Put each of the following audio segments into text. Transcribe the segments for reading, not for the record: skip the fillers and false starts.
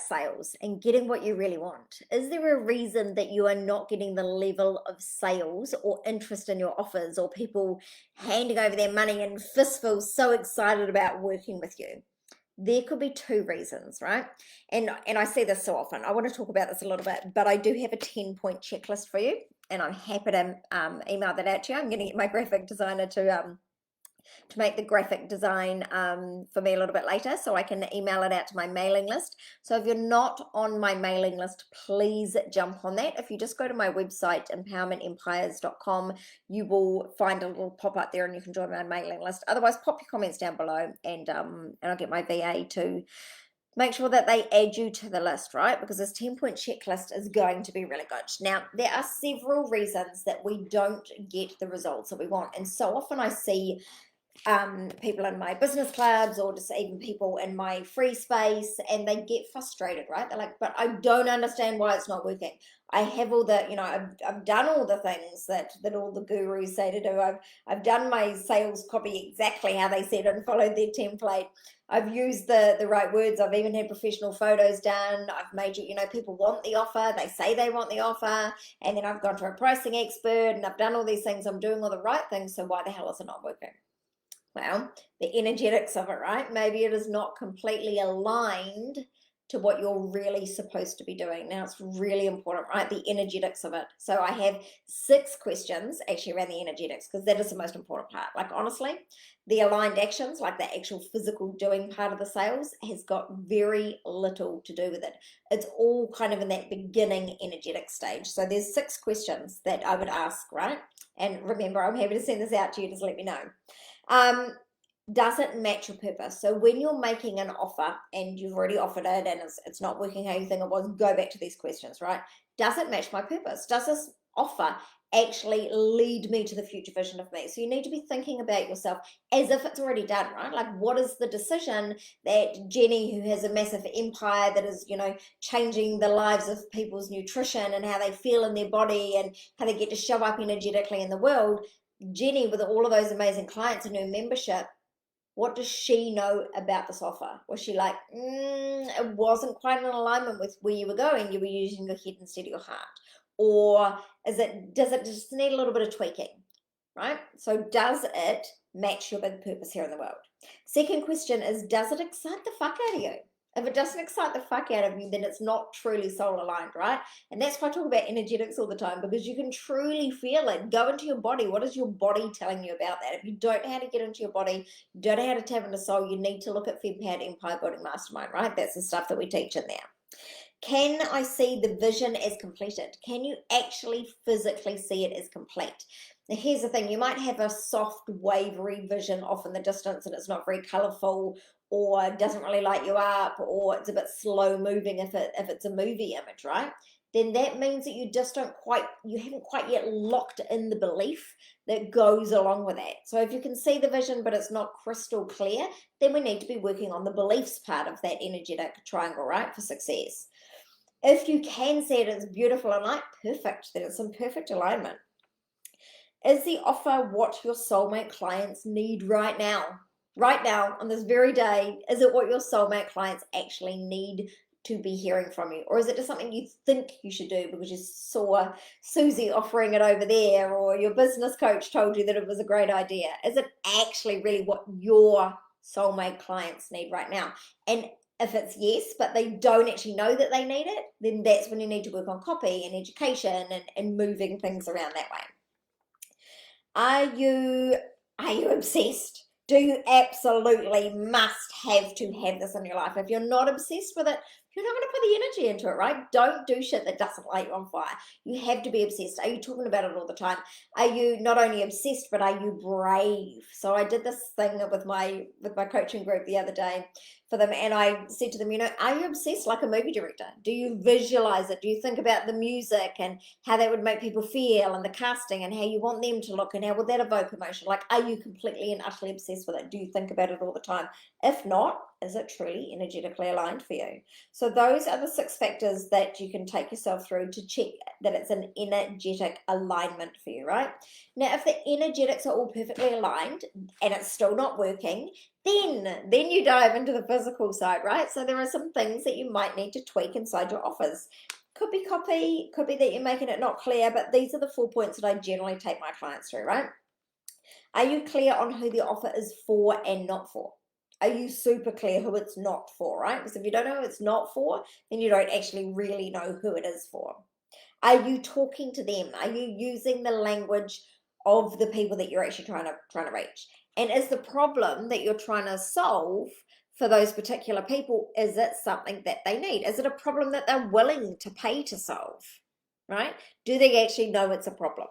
sales and getting what you really want, is there a reason that you are not getting the level of sales or interest in your offers, or people handing over their money and fistfuls so excited about working with you? There could be two reasons, right? And I see this so often. I want to talk about this a little bit, but I do have a 10-point checklist for you, and I'm happy to email that out to you. I'm going to get my graphic designer to make the graphic design for me a little bit later, so I can email it out to my mailing list. So if you're not on my mailing list, please jump on that. If you just go to my website, empowermentempires.com, you will find a little pop up there and you can join my mailing list. Otherwise, pop your comments down below, and I'll get my VA to make sure that they add you to the list, right? Because this 10-point checklist is going to be really good. Now, there are several reasons that we don't get the results that we want. And so often I see people in my business clubs, or just even people in my free space, and they get frustrated, right? They're like, but I don't understand why it's not working. I have all the, I've done all the things that all the gurus say to do. I've done my sales copy exactly how they said and followed their template. I've used the right words. I've even had professional photos done. I've made people want the offer. They say they want the offer. And then I've gone to a pricing expert and I've done all these things. I'm doing all the right things. So why the hell is it not working? Well, the energetics of it, right? Maybe it is not completely aligned to what you're really supposed to be doing. Now, it's really important, right? The energetics of it. So I have 6 questions actually around the energetics, because that is the most important part. Like, honestly, the aligned actions, like the actual physical doing part of the sales, has got very little to do with it. It's all kind of in that beginning energetic stage. So there's 6 questions that I would ask, right? And remember, I'm happy to send this out to you. Just let me know. Does it match your purpose? So when you're making an offer and you've already offered it and it's not working how you think it was, go back to these questions, right? Does it match my purpose? Does this offer actually lead me to the future vision of me? So you need to be thinking about yourself as if it's already done, right? Like, what is the decision that Jenny, who has a massive empire that is, changing the lives of people's nutrition and how they feel in their body and how they get to show up energetically in the world, Jenny, with all of those amazing clients in her membership, what does she know about this offer? Was she like, it wasn't quite in alignment with where you were going, you were using your head instead of your heart? Or does it just need a little bit of tweaking, right? So does it match your big purpose here in the world? Second question is, does it excite the fuck out of you? If it doesn't excite the fuck out of you, then it's not truly soul aligned, right? And that's why I talk about energetics all the time, because you can truly feel it. Go into your body. What is your body telling you about that? If you don't know how to get into your body, you don't know how to tap into soul, you need to look at FemPowered Empire Building Mastermind, right? That's the stuff that we teach in there. Can I see the vision as completed? Can you actually physically see it as complete? Now, here's the thing. You might have a soft, wavery vision off in the distance and it's not very colorful, or doesn't really light you up, or it's a bit slow moving if it's a movie image, right? Then that means that you haven't quite yet locked in the belief that goes along with that. So if you can see the vision but it's not crystal clear, then we need to be working on the beliefs part of that energetic triangle, right, for success. If you can see it as beautiful and light, perfect, then it's in perfect alignment. Is the offer what your soulmate clients need right now? Right now, on this very day, is it what your soulmate clients actually need to be hearing from you? Or is it just something you think you should do because you saw Susie offering it over there, or your business coach told you that it was a great idea? Is it actually really what your soulmate clients need right now? And if it's yes, but they don't actually know that they need it, then that's when you need to work on copy and education and moving things around that way. Are you obsessed? Do you absolutely must have to have this in your life? If you're not obsessed with it, you're not going to put the energy into it, right? Don't do shit that doesn't light you on fire. You have to be obsessed. Are you talking about it all the time? Are you not only obsessed, but are you brave? So I did this thing with my coaching group the other day for them, and I said to them, are you obsessed like a movie director? Do you visualize it? Do you think about the music and how that would make people feel, and the casting and how you want them to look, and how would that evoke emotion? Like, are you completely and utterly obsessed with it? Do you think about it all the time? If not, is it truly energetically aligned for you? So those are the 6 factors that you can take yourself through to check that it's an energetic alignment for you, right? Now, if the energetics are all perfectly aligned and it's still not working, Then you dive into the physical side, right? So there are some things that you might need to tweak inside your offers. Could be copy, could be that you're making it not clear, but these are the 4 points that I generally take my clients through, right? Are you clear on who the offer is for and not for? Are you super clear who it's not for, right? Because if you don't know who it's not for, then you don't actually really know who it is for. Are you talking to them? Are you using the language of the people that you're actually trying to reach? And is the problem that you're trying to solve for those particular people, is it something that they need? Is it a problem that they're willing to pay to solve, right? Do they actually know it's a problem?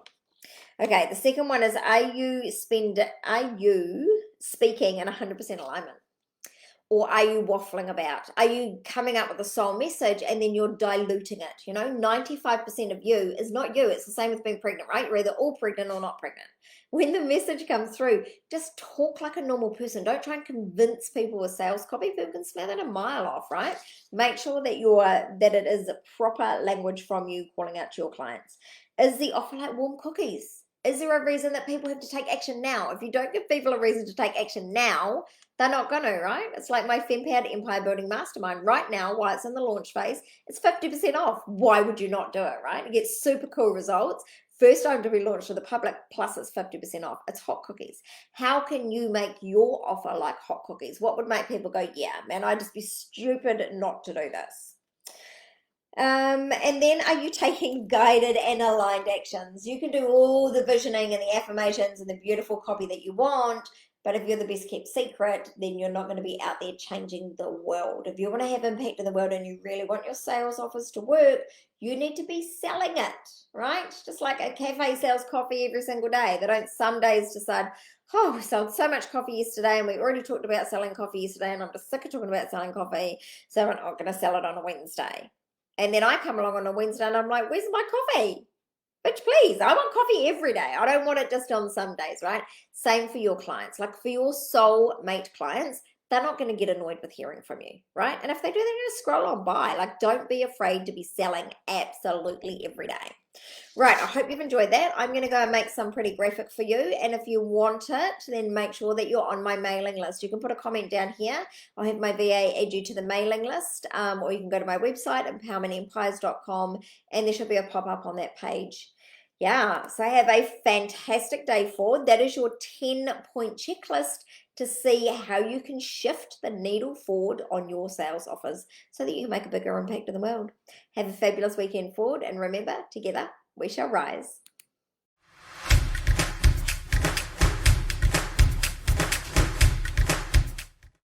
Okay, the second one is, are you speaking in 100% alignment? Or are you waffling about? Are you coming up with a soul message and then you're diluting it? 95% of you is not you. It's the same with being pregnant, right? You're either all pregnant or not pregnant. When the message comes through, just talk like a normal person. Don't try and convince people with sales copy. People can smell that a mile off, right? Make sure that it is proper language from you calling out to your clients. Is the offer like warm cookies? Is there a reason that people have to take action now? If you don't give people a reason to take action now, they're not going to, right? It's like my FemPowered Empire Building Mastermind. Right now, while it's in the launch phase, it's 50% off. Why would you not do it, right? You get super cool results. First time to be launched to the public, plus it's 50% off. It's hot cookies. How can you make your offer like hot cookies? What would make people go, yeah, man, I'd just be stupid not to do this? And then, are you taking guided and aligned actions? You can do all the visioning and the affirmations and the beautiful copy that you want, but if you're the best kept secret, then you're not going to be out there changing the world. If you want to have impact in the world and you really want your sales offers to work, you need to be selling it, right? Just like a cafe sells coffee every single day. They don't some days decide, oh, we sold so much coffee yesterday and we already talked about selling coffee yesterday and I'm just sick of talking about selling coffee, so I'm not going to sell it on a Wednesday. And then I come along on a Wednesday and I'm like, where's my coffee? Bitch, please, I want coffee every day. I don't want it just on some days, right? Same for your clients. Like for your soulmate clients, they're not going to get annoyed with hearing from you, right? And if they do, they're going to scroll on by. Like, don't be afraid to be selling absolutely every day. Right, I hope you've enjoyed that. I'm going to go and make some pretty graphic for you. And if you want it, then make sure that you're on my mailing list. You can put a comment down here. I'll have my VA add you to the mailing list, or you can go to my website, empowermentempires.com, and there should be a pop-up on that page. Yeah, so have a fantastic day forward. That is your 10-point checklist to see how you can shift the needle forward on your sales offers so that you can make a bigger impact in the world. Have a fabulous weekend forward, and remember, together we shall rise.